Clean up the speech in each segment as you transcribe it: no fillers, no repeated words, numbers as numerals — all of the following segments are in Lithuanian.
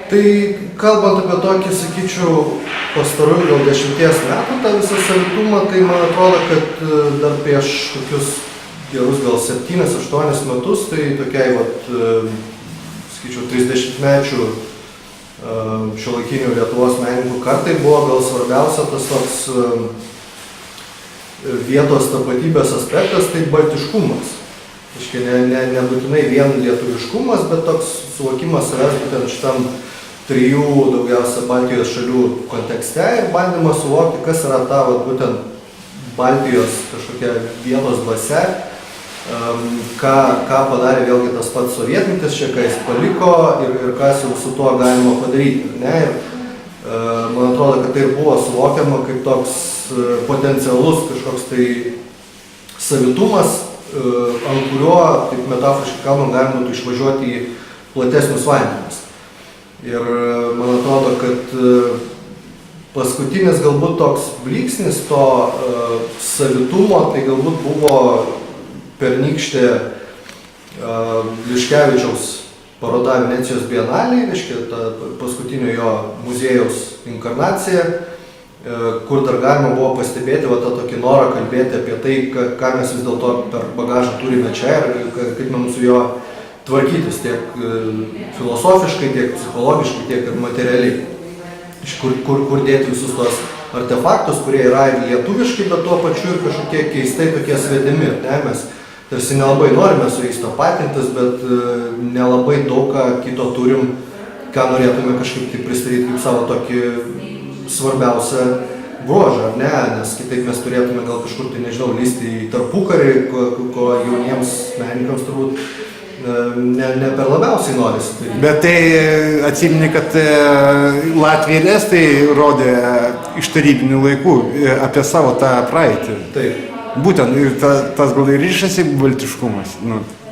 Tai kalbant apie tokį, sakyčiau, pastarųjų gal 10 metų tą visą savitumą, tai man atrodo, kad dar prieš tokius gerus gal 7-8 metus, tai tokiai, sakyčiau, 30-mečių šiuolaikinių Lietuvos menininkų kartai buvo gal svarbiausia tas toks vietos tapatybės aspektas, tai baltiškumas. Nebūtinai vien lietuviškumas, bet toks suvokimas savęs būtent šitam 3 daugiausia Baltijos šalių kontekste ir bandymas suvokti, kas yra ta būtent Baltijos kažkokia vietos dvasia, ką padarė vėlgi tas pats sovietmetis čia, ką jis paliko ir kas jau su tuo galima padaryti. Ir man atrodo, kad tai ir buvo suvokiama kaip toks potencialus kažkoks tai savitumas, ant kurio, taip metaforiškai kalbant, galima būtų išvažiuoti į platesnius vandenis. Ir man atrodo, kad paskutinis galbūt toks blyksnis to savitumo, tai galbūt buvo pernykštė Liškevičiaus paroda Venecijos bienalėje, reiškia ta paskutinio jo muziejaus inkarnacija, kur dar galima buvo pastebėti tą tokį norą kalbėti apie tai, ką mes vis dėlto per bagažą turime čia ir kaip mums su juo tvarkytis tiek filosofiškai, tiek psichologiškai, tiek ir materialiai. Iš kur dėti visus tos artefaktus, kurie yra ir lietuviškai, bet tuo pačiu ir kažkokie keistai tokie svedimi. Mes tarsi nelabai norime su jais tapatintis, bet nelabai daug ką kito turim, ką norėtume kažkaip tai pristatyti kaip savo tokį svarbiausią bruožą, nes kitaip mes turėtume gal kažkur tai, nežinau, lysti į tarpukarį, ko jauniems menininkams turbūt ne per labiausiai norisi. Bet tai atsimeni, kad Latvija ir Estai rodė iš tarybinių laikų apie savo tą praeitį. Taip. Būtent, tas gal ir ryšasi baltiškumas.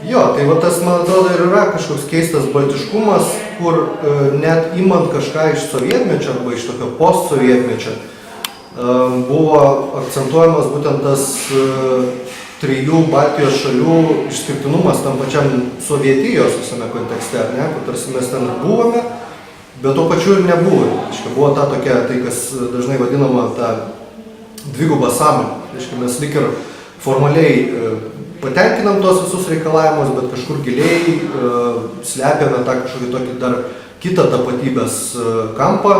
Jo, tai tas, man atrodo, ir yra kažkoks keistas baltiškumas, kur net imant kažką iš sovietmečio arba iš tokio postsovietmečio, buvo akcentuojamas būtent tas 3 Baltijos šalių išskirtinumas tam pačiam Sovietijos visame kontekste, kur tarsi mes ten buvome, bet tuo pačiu ir nebuvome. Buvo ta tokia, tai kas dažnai vadinama ta dviguba sąmonė. Mes lyg ir formaliai patenkinam tos visus reikalavimus, bet kažkur giliai slepiame tą kažkokį tokį dar kitą tapatybės kampą,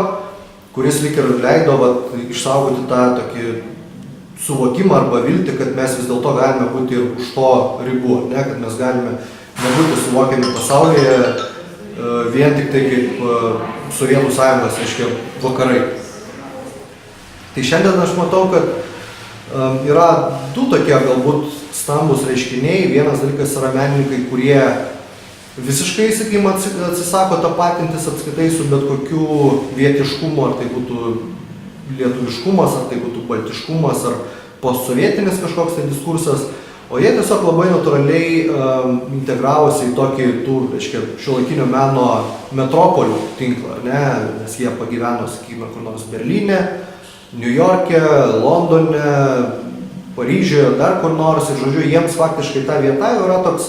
kuris lyg ir leido išsaugoti tą tokį suvokimą arba viltį, kad mes vis dėlto galime būti ir už to ribų, kad mes galime nebūti suvokiami pasaulyje vien tik tai kaip Sovietų sąjungos, reiškia, vakarai. Tai šiandien aš matau, kad yra 2 tokie galbūt stambus reiškiniai. Vienas dalykas yra menininkai, kurie visiškai, sakykime, atsisako tapatintis apskritai su bet kokiu vietiškumu, ar tai būtų lietuviškumas, ar tai būtų baltiškumas, ar postsovietinis kažkoks tai diskursas, o jie tiesiog labai natūraliai integravosi į tokį šiuolaikinio meno metropolių tinklą, nes jie pagyveno, sakykime, kur nors Berlyne, Niujorke, Londone, Paryžiuje, dar kur nors, ir žodžiu, jiems faktiškai ta vieta jau yra toks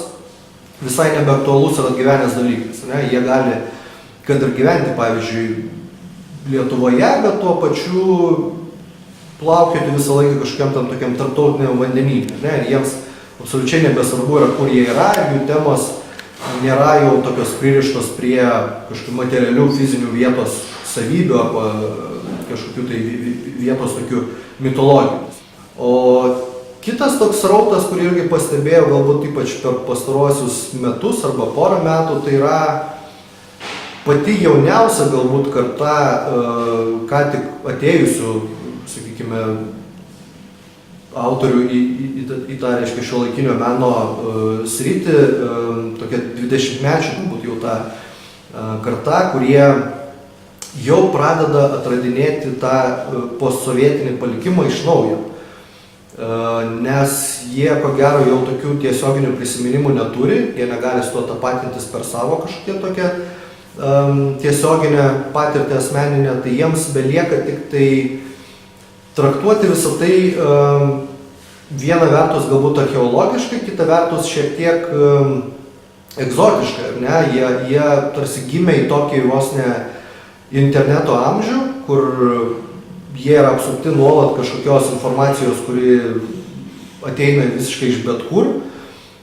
visai nebeaktualus ir atgyvenęs dalykas. Jie gali, kad ir gyventi, pavyzdžiui, Lietuvoje, bet tuo pačiu plaukioti visą laiką kažkokiam tam tokiam tarptautiniam vandenyne. Ir jiems absoliučiai nebesvarbu yra, kur jie yra, ir jų temos nėra jau tokios pririštos prie kažkokių materialių fizinių vietos savybių arba kažkokių tai vietos tokių mitologijų. O kitas toks srautas, kurį irgi pastebėjau galbūt ypač per pastaruosius metus arba porą metų, tai yra pati jauniausia galbūt karta, ką tik atėjusių, sakykime, autorių į tą, reiškia, šiuolaikinio meno sritį, tokia 20-mečių galbūt jau ta karta, kurie jau pradeda atradinėti tą postsovietinį palikimą iš naujo. Nes jie, ko gero, jau tokių tiesioginių prisiminimų neturi, jie negali su to tapatintis per savo kažkokią tokią tiesioginę patirtį asmeninę, tai jiems belieka tik tai traktuoti visą tai viena vertus galbūt archeologiškai, kita vertus šiek tiek egzotiškai, ar ne? Jie tarsi gimė į tokį vos ne interneto amžių, kur jie yra apsupti nuolat kažkokios informacijos, kuri ateina visiškai iš bet kur.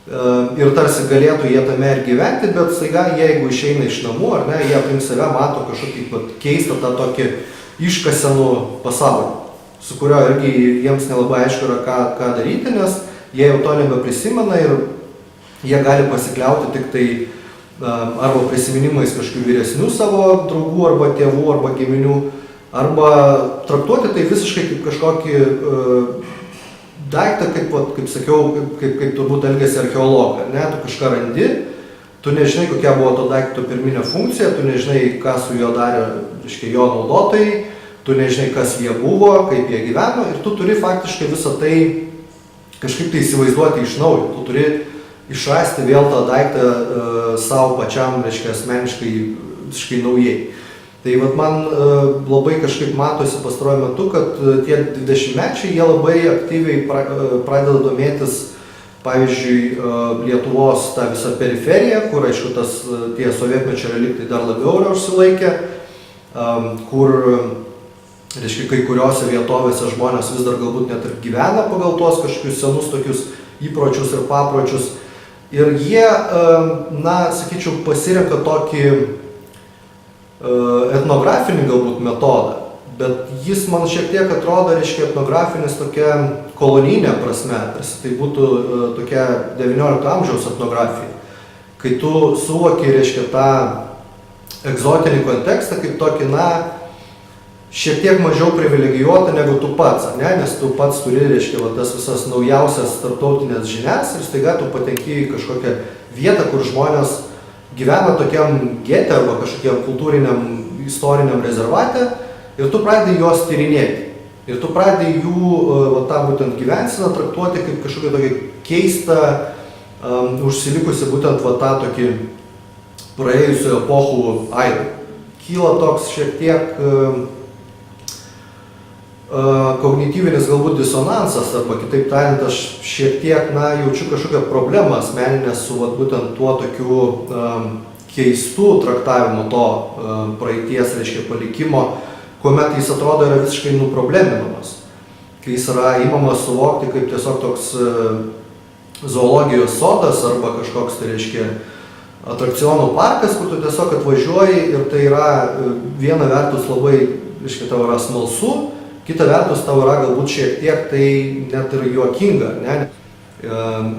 Ir tarsi galėtų jie tame ir gyventi, bet staiga, jeigu išeina iš namų, ar ne, jie aplink save mato kažkokį keistą tą tokį iškasenų pasaulį, su kurio irgi jiems nelabai aišku yra ką daryti, nes jie jau to nebeprisimena ir jie gali pasikliauti tik tai arba prisiminimais kažkokių vyresnių savo draugų arba tėvų arba giminių, arba traktuoti tai visiškai kaip kažkokį daiktą, kaip sakiau, kaip turbūt elgiasi archeologai, ne, tu kažką randi, tu nežinai, kokia buvo to daikto pirminė funkcija, tu nežinai, ką su juo darė, reiškia, jo naudotojai, tu nežinai, kas jie buvo, kaip jie gyveno ir tu turi faktiškai visą tai kažkaip tai įsivaizduoti iš naujo, tu turi išrasti vėl tą daiktą savo pačiam, reiškia, asmeniškai visiškai naujai. Tai vat man labai kažkaip matosi pastaruoju metu, kad tie 20-mečiai, jie labai aktyviai pradeda domėtis, pavyzdžiui, Lietuvos tą visą periferiją, kur, aišku, tie sovietmečio reliktai dar labiau yra užsilaikę, kur, reiškia, kai kuriuose vietovėse žmonės vis dar galbūt net ir gyvena pagal tuos kažkokius senus tokius įpročius ir papročius. Ir jie, na, sakyčiau, pasirenka tokį etnografinį galbūt metodą, bet jis man šiek tiek atrodo, reiškia, etnografinis tokia kolonijinė prasme, tarsi tai būtų tokia 19 amžiaus etnografija, kai tu suvoki, reiškia, tą egzotinį kontekstą kaip tokį, na, šiek tiek mažiau privilegijuotą negu tu pats, ar ne, nes tu pats turi, reiškia, va, tas visas naujausias tarptautinės žinias ir staiga tu patenki į kažkokią vietą, kur žmonės gyvena tokiam gete arba kažkokiam kultūriniam istoriniam rezervate ir tu pradedi juos tyrinėti. Ir tu pradedi jų tą būtent gyvenseną traktuoti kaip kažkokią tokią keistą, užsilikusi būtent tą tokį praėjusių epochų aidą. Kyla toks šiek tiek kognityvinis galbūt disonansas, arba kitaip tariant, aš šiek tiek, na, jaučiu kažkokią problemą asmeninę su būtent tuo tokiu keistų traktavimu to praeities, reiškia, palikimo, kuomet jis atrodo yra visiškai nuprobleminamas. Kai jis yra įmamas suvokti kaip tiesiog toks zoologijos sodas arba kažkoks, tai reiškia, atrakcionų parkas, kur tu tiesiog atvažiuoji ir tai yra viena vertus labai, reiškia, tau yra smalsu, kita vertus tau yra galbūt šiek tiek tai net ir juokinga, ne?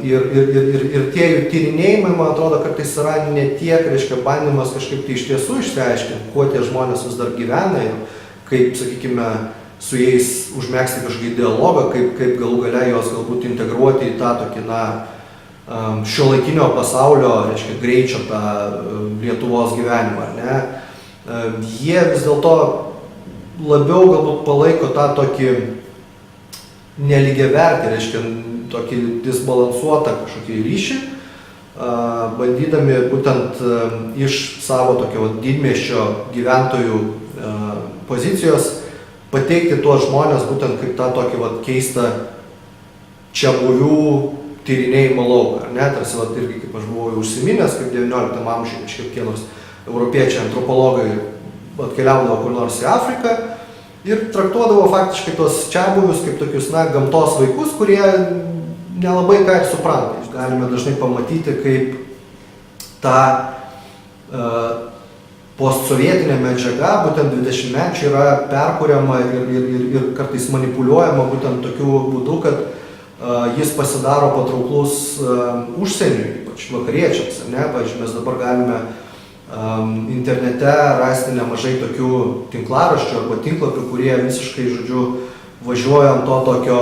Ir tie jų tyrinėjimai, man atrodo, kartais yra ne tiek, reiškia, bandymas kažkaip tai iš tiesų išsiaiškinti, kuo tie žmonės vis dar gyvena ir kaip, sakykime, su jais užmegzti kažkokį dialogą, kaip galų gale juos galbūt integruoti į tą tokį, na, šiuolaikinio pasaulio, reiškia, greičio tą Lietuvos gyvenimą, ar ne? Jie vis dėlto labiau galbūt palaiko tą tokį nelygiavertį, reiškia, tokį disbalansuotą kažkokį ryšį, bandydami būtent iš savo tokio didmiesčio gyventojų pozicijos pateikti tuos žmonės būtent kaip tą tokį keistą čiabuvių tyrinėjimo lauką, ar ne? Tarsi irgi, kaip aš buvau užsiminęs, kaip 19 amžiuje, kažkiek nors europiečiai antropologai atkeliaudavo kur nors į Afriką ir traktuodavo faktiškai tos čiabuvius kaip tokius, na, gamtos vaikus, kurie nelabai ką ir supranta. Galime dažnai pamatyti, kaip ta postsovietinė medžiaga, būtent 20-mečiai, yra perkuriama ir kartais manipuliuojama būtent tokiu būdu, kad jis pasidaro patrauklus užsieniui, ypač vakariečiams, ne? Pavyzdžiui, mes dabar galime internete rasti nemažai tokių tinklaraščių arba tinklapių, kurie visiškai, žodžiu, važiuoja ant to tokio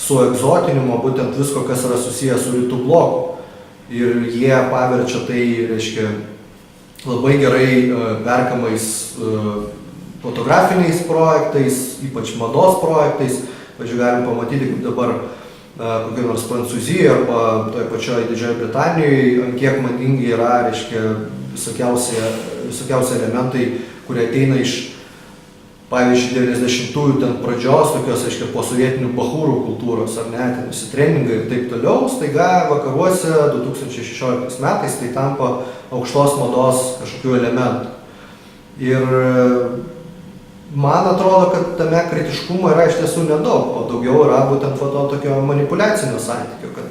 suegzotinimo, būtent visko, kas yra susijęs su rytų bloku. Ir jie paverčia tai, reiškia, labai gerai perkamais fotografiniais projektais, ypač mados projektais. Pavyzdžiui, galim pamatyti, kaip dabar kokioj nors Prancūzijoje arba toje pačioje Didžiojoje Britanijoje, ant kiek madingi yra, reiškia, visokiausi elementai, kurie ateina iš, pavyzdžiui, 90-ųjų ten pradžios, tokios, reiškia, posovietinių bachūrų kultūros, ar ne, ten visi treningai ir taip toliau, staiga vakaruose 2016 metais tai tampa aukštos mados kažkokių elementų. Ir man atrodo, kad tame kritiškumo yra iš tiesų nedaug, o daugiau yra būtent to tokio manipuliacinio santykio, kad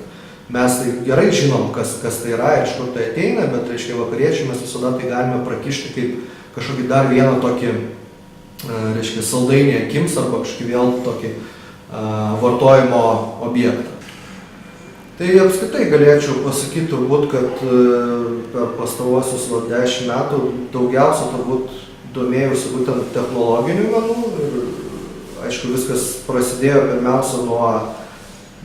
mes tai gerai žinom, kas tai yra ir iš kur tai ateina, bet, reiškia, vakariečiai mes visada tai galime prakišti kaip kažkokį dar vieną tokį, reiškia, saldainį akims arba kažkokį vėl tokį vartojimo objektą. Tai apskritai galėčiau pasakyti turbūt, kad per pastaruosius 10 metų daugiausia turbūt domėjausi būtent technologinių menų ir aišku viskas prasidėjo pirmiausia nuo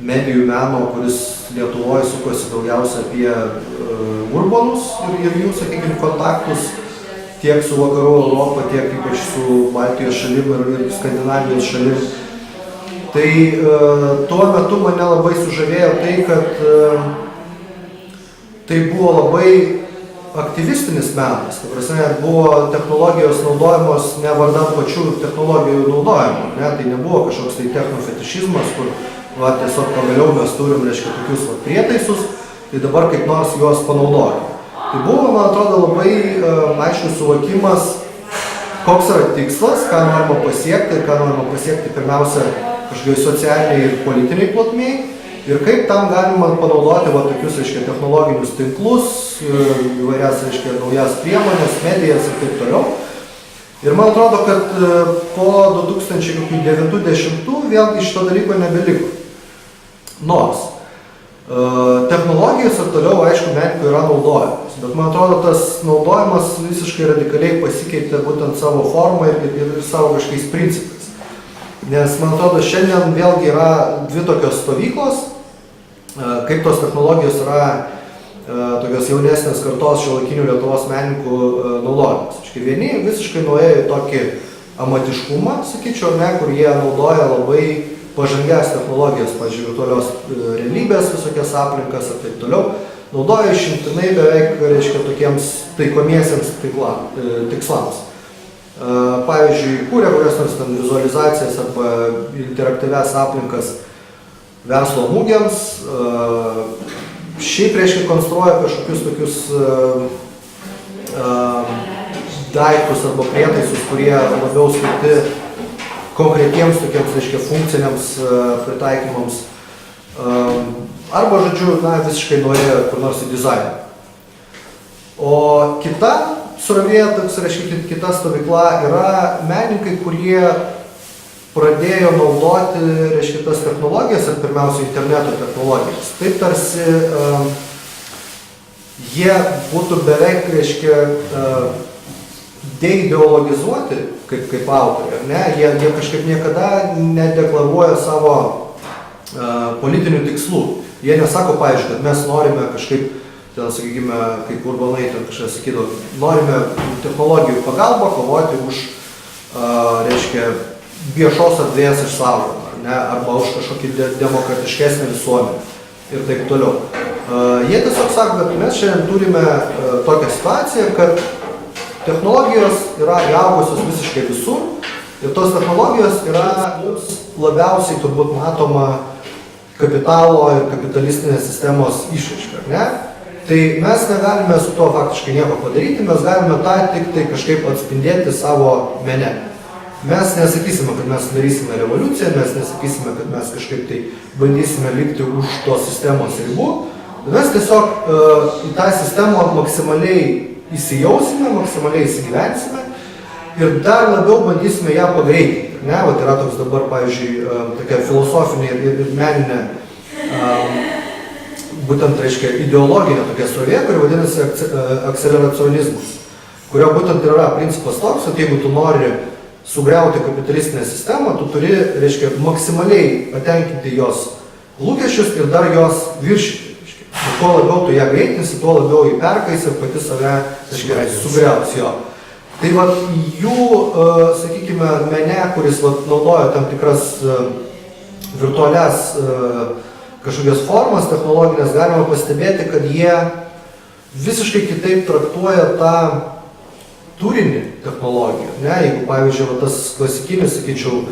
medijų meno, kuris Lietuvoje sukosi daugiausia apie urbanus ir jų, sakykime, kontaktus tiek su vakarų Europa, tiek ypač su Baltijos šalim ir Skandinavijos šalim. Tai tuo metu mane labai sužavėjo tai, kad tai buvo labai aktyvistinis menas. Ta prasme, buvo technologijos naudojamos ne vardan pačių technologijų naudojimo. Ne? Tai nebuvo kažkoks tai technofetišizmas, kur tiesiog pagaliau mes turim, reiškia, tokius prietaisus, tai dabar kaip nors juos panaudojame. Tai buvo, man atrodo, labai aiškus suvokimas, koks yra tikslas, ką norima pasiekti pirmiausia kažkokiai socialiniai ir politiniai plotmiai ir kaip tam galima panaudoti tokius, reiškia, technologinius tinklus, įvairias, reiškia, naujas priemonės, medijas ir taip toliau. Ir man atrodo, kad po 2090 vėlgi šito dalyko nebeliko. Nors technologijos ir toliau, aišku, menininkų yra naudojamas, bet man atrodo, tas naudojimas visiškai radikaliai pasikeitė būtent savo formą ir savo kažkokiais principais. Nes, man atrodo, šiandien vėlgi yra dvi tokios stovyklos, kaip tos technologijos yra tokios jaunesnės kartos šiuolaikinių Lietuvos menininkų naudojimas. Vieni visiškai nuėjo į tokį amatiškumą, sakyčiau, kur jie naudoja labai pažangias technologijas, pavyzdžiui, virtualios realybės visokias aplinkas ir taip toliau, naudoja išimtinai beveik, reiškia, tokiems taikomiesiems tikslams. Pavyzdžiui, kūrė kokias nors vizualizacijas arba interaktyvias aplinkas verslo mūgiams, šiaip, reiškia, konstruoja kažkokius tokius daiktus arba prietaisus, kurie labiau skirti konkretiems tokiems, reiškia, funkciniams pritaikymams. Arba, žodžiu, visiškai nuėjo kur nors į dizainą. O kita srovė, reiškia, kita stovykla yra menininkai, kurie pradėjo naudoti, reiškia, tas technologijas ir pirmiausia interneto technologijas. Taip tarsi jie būtų beveik, reiškia, deideologizuoti kaip autoriai, ne? Jie kažkaip niekada nedeklaruoja savo politinių tikslų. Jie nesako, pavyzdžiui, kad mes norime kažkaip, ten, sakykime, kaip urbanai ten kažkas sakydavo, norime technologijų pagalbą kovoti už, reiškia, viešos erdvės išsaugojimą, arba už kažkokį demokratiškesnę visuomenę ir taip toliau. Jie tiesiog sako, kad mes šiandien turime tokią situaciją, kad technologijos yra įaugusios visiškai visur ir tos technologijos yra mums labiausiai turbūt matoma kapitalo ir kapitalistinės sistemos išraiška, ne? Tai mes negalime su tuo faktiškai nieko padaryti, mes galime tą tik tai kažkaip atspindėti savo mene. Mes nesakysime, kad mes darysime revoliuciją, mes nesakysime, kad mes kažkaip tai bandysime likti už tos sistemos ribų, mes tiesiog į tą sistemą maksimaliai įsijausime, maksimaliai įsigyvensime ir dar labiau bandysime ją pagreitinti. Vat yra toks dabar, pavyzdžiui, tokia filosofinė ir meninė, būtent, reiškia, ideologinė tokia srovė, kuri vadinasi akceleracionizmas, kurio būtent yra principas toks, kad jeigu tu nori sugriauti kapitalistinę sistemą, tu turi, reiškia, maksimaliai patenkinti jos lūkesčius ir dar jos viršyti. Kuo labiau tu ją greitinsi, tuo labiau jį perkaisi ir pati save, reiškia, sugriaus jo. Tai vat jų, sakykime, mene, kuris naudoja tam tikras virtualias kažkokias formas technologinės, galima pastebėti, kad jie visiškai kitaip traktuoja tą turinį technologijų. Jeigu, pavyzdžiui, tas klasikinis, sakyčiau,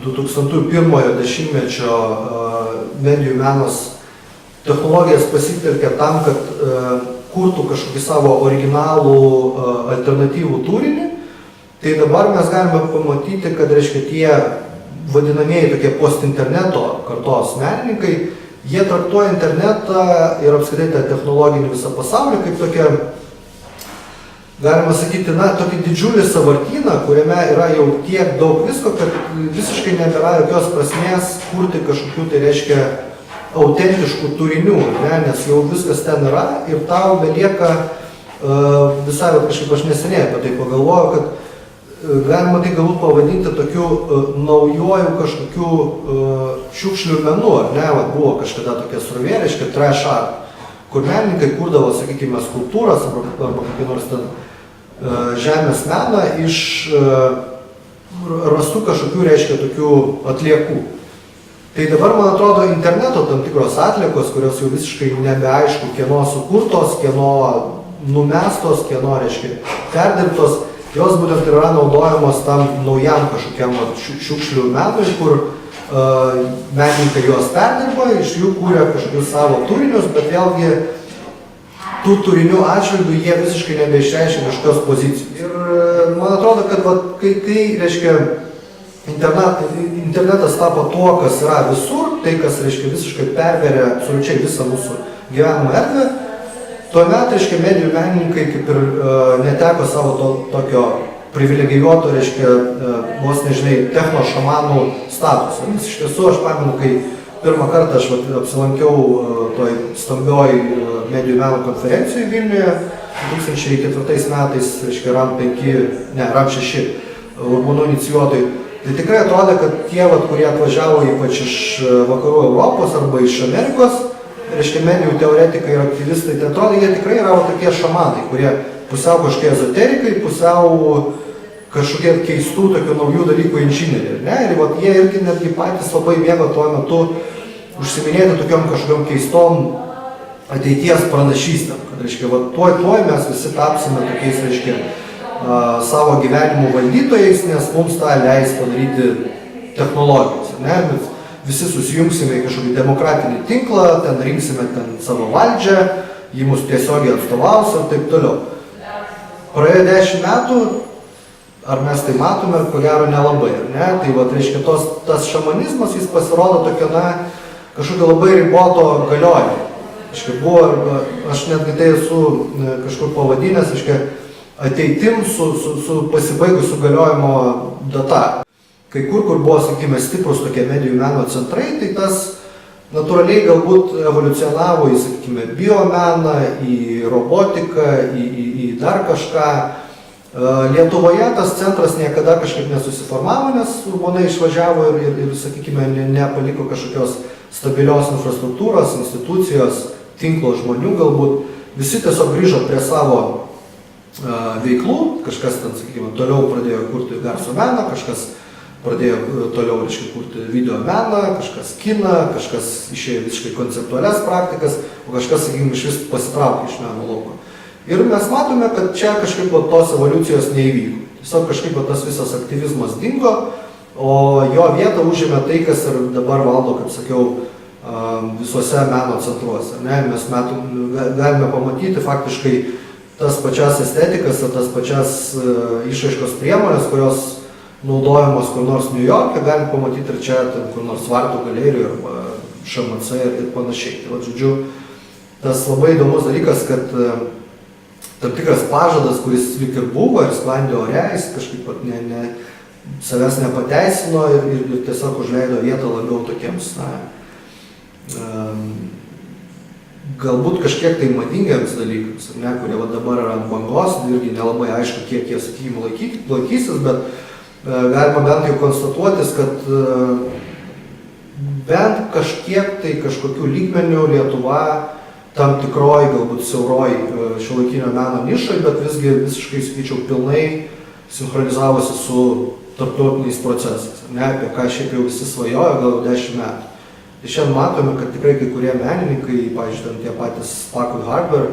2001 dešimtmečio medijų menas technologijas pasitelkia tam, kad kurtų kažkokį savo originalų alternatyvų turinį, tai dabar mes galime pamatyti, kad, reiškia, tie vadinamieji tokie post-interneto kartos menininkai, jie traktuoja internetą ir apskritai tą technologinį visą pasaulį kaip tokia, galima sakyti, na, tokį didžiulį sąvartyną, kuriame yra jau tiek daug visko, kad visiškai nebėra jokios prasmės kurti kažkokių, tai reiškia, autentiškų turinių, ne? Nes jau viskas ten yra ir tau belieka visai, kažkaip aš neseniai apie tai pagalvojau, kad galima tai galbūt pavadinti tokiu naujoju kažkokiu šiukšlių menu, ar ne? Vat buvo kažkada tokia srovė, reiškia trash art, kur menininkai kurdavo, sakykime, skulptūras arba kokį nors ten žemės meną iš rastų kažkokių, reiškia, tokių atliekų. Tai dabar, man atrodo, interneto tam tikros atliekos, kurios jau visiškai nebeaišku, kieno sukurtos, kieno numestos, kieno, reiškia, perdirbtos, jos būtent yra naudojamos tam naujam kažkokiam šiukšlių menui, kur menininkai juos perdirba, iš jų kūrė kažkokius savo turinius, bet vėlgi tų turinių atžvilgių jie visiškai nebeišreiškia kažkokios pozicijos. Ir man atrodo, kad kai reiškia, internetas tapo tuo, kas yra visur, tai kas, reiškia, visiškai perveria absoliučiai visą mūsų gyvenimo erdvę, tuomet, reiškia, medijų menininkai kaip ir neteko savo tokio privilegijuoto, reiškia, vos nežinai, techno šamanų statusą. Nes iš tiesų aš pamenu, kai pirmą kartą aš apsilankiau toj stambioj medijų meno konferencijoje Vilniuje 2004 metais, reiškia, RAM 6 Urbano inicijuotojai. Tai tikrai atrodė, kad tie, kurie atvažiavo ypač iš vakarų Europos arba iš Amerikos, reiškia, medijų teoretikai ir aktyvistai, tai atrodo, jie tikrai yra tokie šamanai, kurie pusiau kažkokie ezoterikai, pusiau kažkokie keistų tokių naujų dalykų inžinieriai, ne? Ir jie irgi netgi patys labai mėgo tuo metu užsiminėti tokiom kažkokiom keistom ateities pranašystėm, kad, reiškia, tuoj mes visi tapsime tokiais, reiškia, savo gyvenimo valdytojais, nes mums tą leis padaryti technologijos, ne? Mes visi susijungsime į kažkokį demokratinį tinklą, ten rinksime ten savo valdžią, jį mus tiesiogiai atstovaus ir taip toliau. Praėjo 10 metų, ar mes tai matome, ko gero nelabai, ar ne? Tai, reiškia, tas šamanizmas, jis pasirodo tokio, na, kažkokio labai riboto galiojimo. Aš netgi tai esu kažkur pavadinęs, reiškia, ateitim su pasibaigusiu galiojimo data. Kai kur buvo, sakykime, stiprus tokie medijų meno centrai, tai tas natūraliai galbūt evoliucionavo į, sakykime, biomeną, į robotiką, į dar kažką. Lietuvoje tas centras niekada kažkaip nesusiformavo, nes Urbonai išvažiavo ir sakykime, nepaliko kažkokios stabilios infrastruktūros, institucijos, tinklo žmonių galbūt. Visi tiesiog grįžo prie savo veiklų, kažkas ten, sakykime, toliau pradėjo kurti garso meną, kažkas pradėjo toliau, reiškia, kurti video meną, kažkas kiną, kažkas išėjo visiškai konceptualias praktikas, o kažkas, sakykime, iš vis pasitraukė iš meno lauko. Ir mes matome, kad čia kažkaip tos evoliucijos neįvyko. Tiesiog kažkaip tas visas aktyvizmas dingo, o jo vietą užėmė tai, kas ir dabar valdo, kaip sakiau, visuose meno centruose. Ne? Mes galime pamatyti faktiškai tas pačias estetikas ir tas pačias išraiškos priemonės, kurios naudojamos kur nors New York'e, galim pamatyti ir čia, kur nors Vartų galerijų arba ŠMC ir panašiai. Tai, žodžiu, tas labai įdomus dalykas, kad tam tikras pažadas, kuris lyg ir buvo ir sklandė ore, jis kažkaip savęs nepateisino ir tiesiog užleido vietą labiau tokiems, galbūt kažkiek tai madingiams dalykams, ne, kurie dabar yra ant bangos, irgi nelabai aišku, kiek jie, sakykime, laikysis, bet galima bent jau konstatuotis, kad bent kažkiek tai kažkokių lygmenių Lietuva tam tikroji, galbūt siauroji šiuolaikinio meno nišai, bet visgi visiškai, sakyčiau, pilnai sinchronizavosi su tarptautiniais procesais, ne, apie ką šiaip jau visi svajojo gal 10 metų. Tai šiandien matome, kad tikrai kai kurie menininkai, pavyzdžiui, tie patys Paco Harber,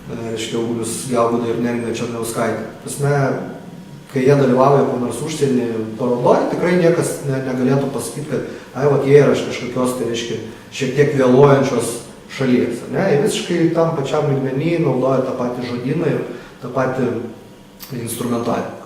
reiškia, Ulius Gelbūda ir Neringa Černiauskaitė. Tasme, kai jie dalyvauja ko nors užsienį parodoje, tikrai niekas negalėtų pasakyti, kad jie yra iš kažkokios, tai reiškia, šiek tiek vėluojančios šalies. Ne? Jie visiškai tam pačiam lygmenį naudoja tą patį žodyną ir tą patį instrumentariumą.